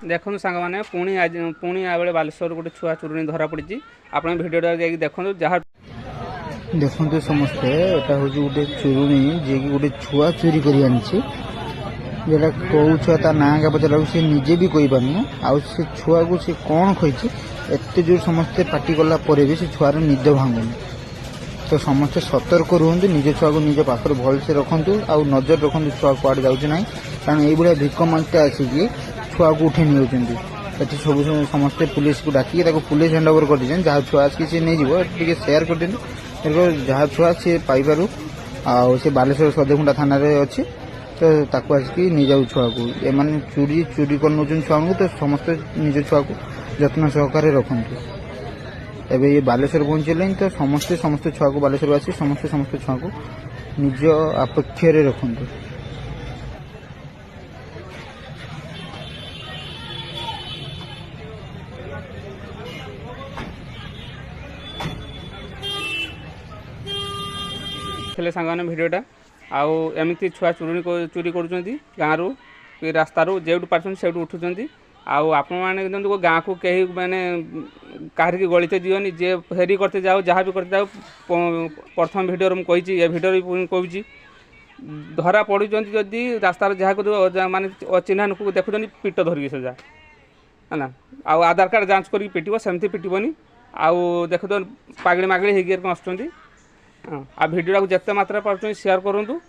देखो सांग मैंने पुणी आज पुणी आए बालेश्वर गोटे छुआ चुरुणी धरा पड़ी आप भिडियो देखो जहाँ देखते समस्ते यहाँ हूँ गोटे चुरुणी जी गोटे छुआ चोरी कर जेटा कौ छुआ ता ना क्या पचार सी निजे भी कही पारन आउ से छुआ को सी कौन खी एत जोर समस्ते पार्टी कला भी से छुआर निद भांगुनि तो समस्ते सतर्क रुहतु निज छुआ को निज पाखे भलसे रखु आ नजर रखु छुआ कड़े जाऊँ ना कारण ये भिक मांगते आसिकी छुआ को उठे नहीं सब समस्ते पुलिस को डाकी पुलिस हैंड ओवर कर दी जहाँ छुआ आसिक सी नहीं जी सेयार कर दिखाँ जहाँ छुआ सी पाइबारू आ बालेश्वर सदेकुंडा थाना अच्छी तो ताको आसिक नहीं जाऊ छुआ को एम चोरी चोरी कर नौ छुआ को तो समस्ते निज छुआ को जत्न सहकार रखु एबे ये बालेश्वर पहुंचले तो समस्ते समस्ते छुआ को बालेश्वर आसी समस्ते समस्ते छुआ को निज आपेक्ष रखु सांग भिडटा आमती छुआ चोरी कर गाँव रु रास्तार जो पार्टी से उठुंट आपण गाँव को कहीं मैंने कहीं गलिते दिवनी जे फेरी करते जाओ जहाँ भी करते जाओ प्रथम भिडियो मुझे ये भिडियो कहूँ धरा पड़ी जदि रास्तार जहाँ मानने अचिन्हा लोक देखुं पीट धरिकी से जा है आधार कार्ड जांच कर पिटो सेमती पिटबनी आउ देख तो पागड़ी मागड़ी होकर आसुँच आ भिडियो जिते मात्रा पार्टी शेयर करूँ।